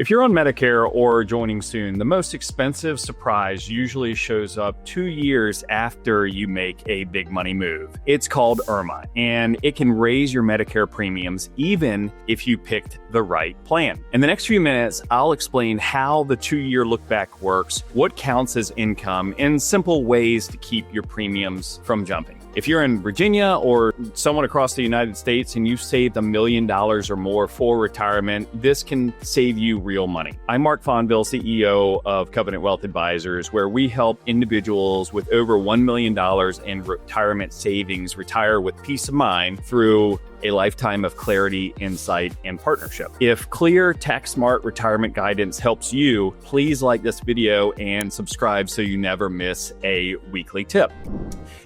If you're on Medicare or joining soon, the most expensive surprise usually shows up 2 years after you make a big money move. It's called IRMAA, and it can raise your Medicare premiums even if you picked the right plan. In the next few minutes, I'll explain how the 2-year look back works, what counts as income, and simple ways to keep your premiums from jumping. If you're in Virginia or someone across the United States and you've saved $1 million or more for retirement, this can save you real money. I'm Mark Fonville, CEO of Covenant Wealth Advisors, where we help individuals with over $1 million in retirement savings retire with peace of mind through a lifetime of clarity, insight, and partnership. If clear, tax-smart retirement guidance helps you, please like this video and subscribe so you never miss a weekly tip.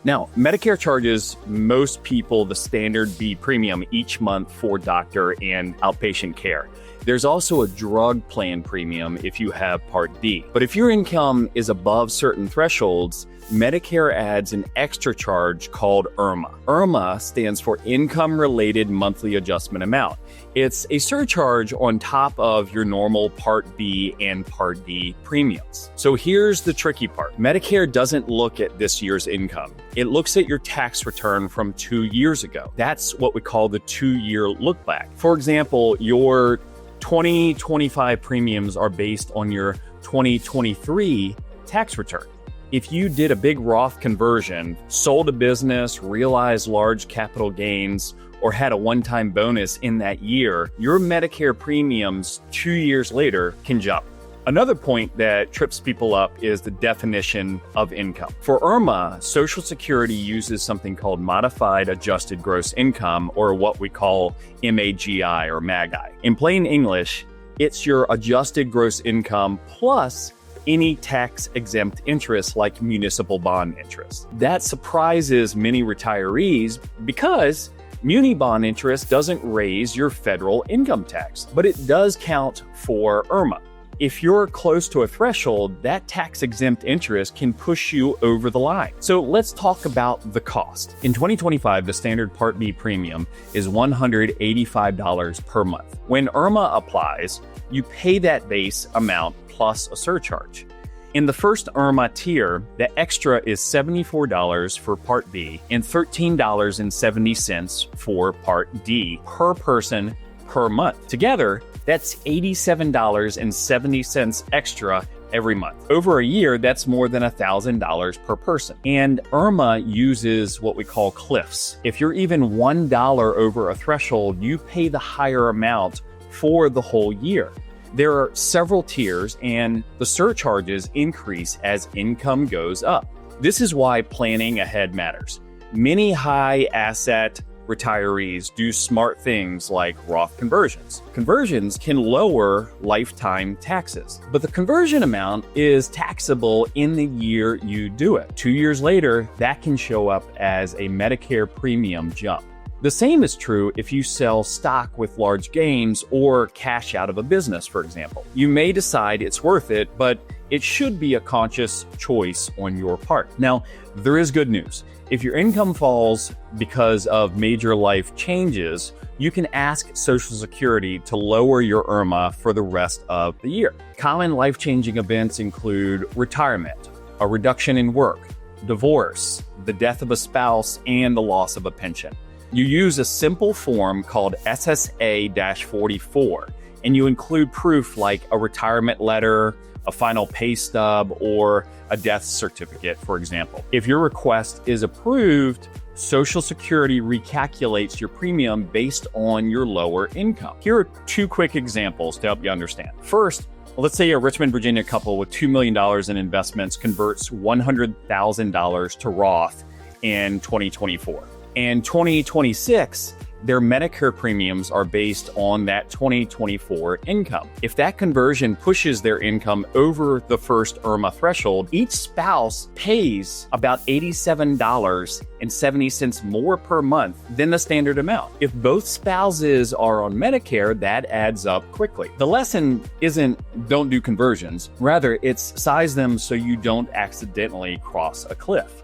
Now, Medicare charges most people the standard B premium each month for doctor and outpatient care. There's also a drug plan premium if you have Part D. But if your income is above certain thresholds, Medicare adds an extra charge called IRMAA. IRMAA stands for Income-Related Monthly Adjustment Amount. It's a surcharge on top of your normal Part B and Part D premiums. So here's the tricky part. Medicare doesn't look at this year's income. It looks at your tax return from 2 years ago. That's what we call the 2-year look back. For example, your 2025 premiums are based on your 2023 tax return. If you did a big Roth conversion, sold a business, realized large capital gains, or had a one-time bonus in that year, your Medicare premiums 2 years later can jump. Another point that trips people up is the definition of income. For IRMAA, Social Security uses something called Modified Adjusted Gross Income, or what we call MAGI or MAGI. In plain English, it's your adjusted gross income plus any tax-exempt interest like municipal bond interest. That surprises many retirees because muni bond interest doesn't raise your federal income tax, but it does count for IRMAA. If you're close to a threshold, that tax-exempt interest can push you over the line. So let's talk about the cost. In 2025, the standard Part B premium is $185 per month. When IRMAA applies, you pay that base amount plus a surcharge. In the first IRMAA tier, the extra is $74 for Part B and $13.70 for Part D per person per month. Together, that's $87.70 extra every month. Over a year, that's more than $1,000 per person. And IRMAA uses what we call cliffs. If you're even $1 over a threshold, you pay the higher amount for the whole year. There are several tiers, and the surcharges increase as income goes up. This is why planning ahead matters. Many high asset retirees do smart things like Roth conversions. Conversions can lower lifetime taxes, but the conversion amount is taxable in the year you do it. 2 years later, that can show up as a Medicare premium jump. The same is true if you sell stock with large gains or cash out of a business, for example. You may decide it's worth it, but it should be a conscious choice on your part. Now, there is good news. If your income falls because of major life changes, you can ask Social Security to lower your IRMAA for the rest of the year. Common life-changing events include retirement, a reduction in work, divorce, the death of a spouse, and the loss of a pension. You use a simple form called SSA-44, and you include proof like a retirement letter, a final pay stub, or a death certificate, for example. If your request is approved, Social Security recalculates your premium based on your lower income. Here are 2 quick examples to help you understand. First, let's say a Richmond, Virginia couple with $2 million in investments converts $100,000 to Roth in 2024. In 2026, their Medicare premiums are based on that 2024 income. If that conversion pushes their income over the first IRMAA threshold, each spouse pays about $87.70 more per month than the standard amount. If both spouses are on Medicare, that adds up quickly. The lesson isn't don't do conversions. Rather, it's size them so you don't accidentally cross a cliff.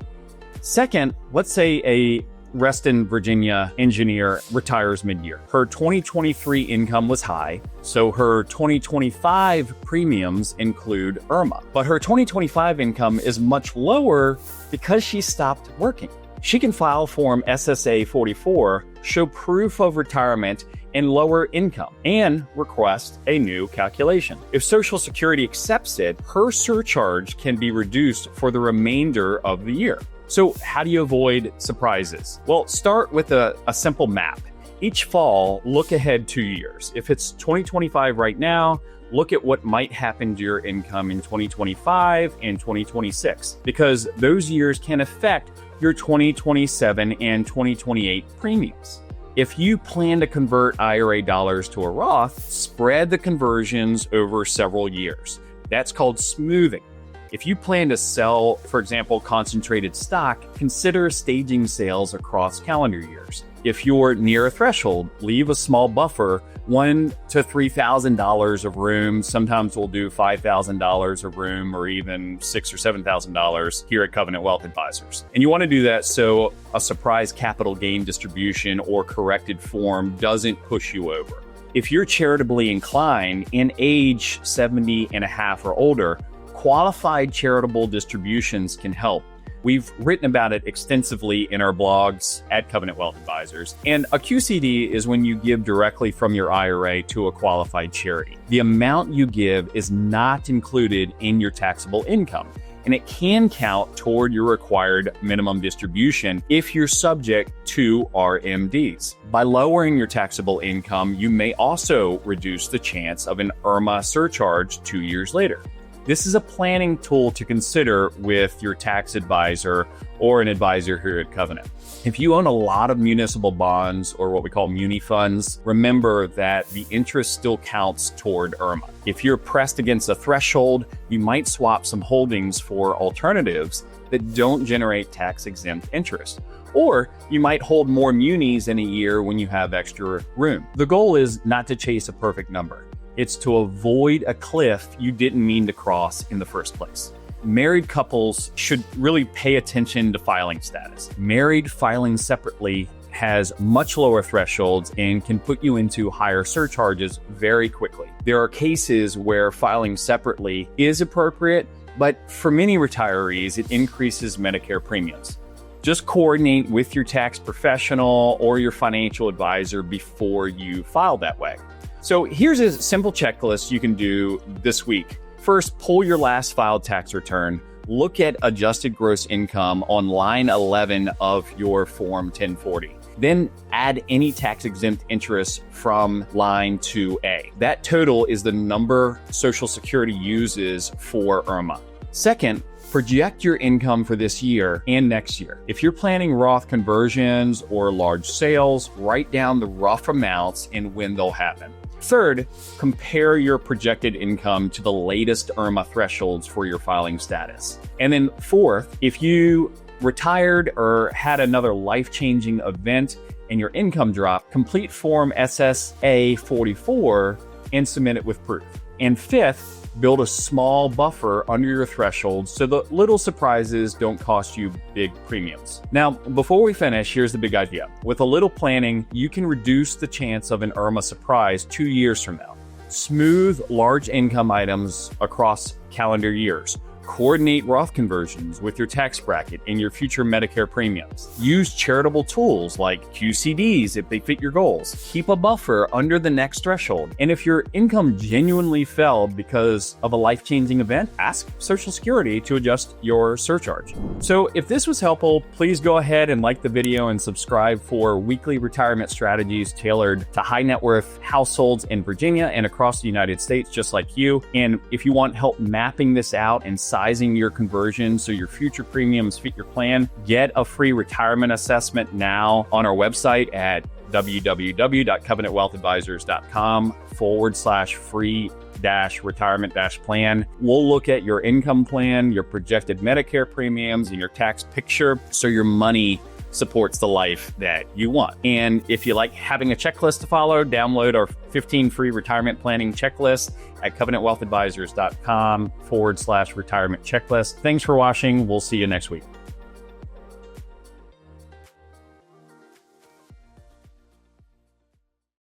Second, let's say a Reston, Virginia engineer retires mid-year. Her 2023 income was high, so her 2025 premiums include IRMAA. But her 2025 income is much lower because she stopped working. She can file Form SSA 44, show proof of retirement and lower income, and request a new calculation. If Social Security accepts it, her surcharge can be reduced for the remainder of the year. So how do you avoid surprises? Well, start with a simple map. Each fall, look ahead 2 years. If it's 2025 right now, look at what might happen to your income in 2025 and 2026, because those years can affect your 2027 and 2028 premiums. If you plan to convert IRA dollars to a Roth, spread the conversions over several years. That's called smoothing. If you plan to sell, for example, concentrated stock, consider staging sales across calendar years. If you're near a threshold, leave a small buffer, $1,000 to $3,000 of room. Sometimes we'll do $5,000 of room, or even $6,000 or $7,000 here at Covenant Wealth Advisors. And you want to do that so a surprise capital gain distribution or corrected form doesn't push you over. If you're charitably inclined and age 70 and a half or older, qualified charitable distributions can help. We've written about it extensively in our blogs at Covenant Wealth Advisors. And a QCD is when you give directly from your IRA to a qualified charity. The amount you give is not included in your taxable income, and it can count toward your required minimum distribution if you're subject to RMDs. By lowering your taxable income, you may also reduce the chance of an IRMAA surcharge 2 years later. This is a planning tool to consider with your tax advisor or an advisor here at Covenant. If you own a lot of municipal bonds, or what we call muni funds, remember that the interest still counts toward IRMAA. If you're pressed against a threshold, you might swap some holdings for alternatives that don't generate tax-exempt interest. Or you might hold more munis in a year when you have extra room. The goal is not to chase a perfect number. It's to avoid a cliff you didn't mean to cross in the first place. Married couples should really pay attention to filing status. Married filing separately has much lower thresholds and can put you into higher surcharges very quickly. There are cases where filing separately is appropriate, but for many retirees, it increases Medicare premiums. Just coordinate with your tax professional or your financial advisor before you file that way. So here's a simple checklist you can do this week. First, pull your last filed tax return. Look at adjusted gross income on line 11 of your Form 1040. Then add any tax-exempt interest from line 2A. That total is the number Social Security uses for IRMAA. Second, project your income for this year and next year. If you're planning Roth conversions or large sales, write down the rough amounts and when they'll happen. Third, compare your projected income to the latest IRMAA thresholds for your filing status. And then fourth, if you retired or had another life-changing event and your income dropped, complete Form SSA 44 and submit it with proof. And fifth, build a small buffer under your threshold so the little surprises don't cost you big premiums. Now, before we finish, here's the big idea. With a little planning, you can reduce the chance of an IRMAA surprise 2 years from now. Smooth large income items across calendar years. Coordinate Roth conversions with your tax bracket and your future Medicare premiums. Use charitable tools like QCDs if they fit your goals. Keep a buffer under the next threshold. And if your income genuinely fell because of a life-changing event, ask Social Security to adjust your surcharge. So if this was helpful, please go ahead and like the video and subscribe for weekly retirement strategies tailored to high net worth households in Virginia and across the United States, just like you. And if you want help mapping this out and sizing your conversion so your future premiums fit your plan, get a free retirement assessment now on our website at www.covenantwealthadvisors.com/free-retirement-plan. We'll look at your income plan, your projected Medicare premiums, and your tax picture so your money supports the life that you want. And if you like having a checklist to follow, download our 15 free retirement planning checklist at covenantwealthadvisors.com/retirement checklist. Thanks for watching. We'll see you next week.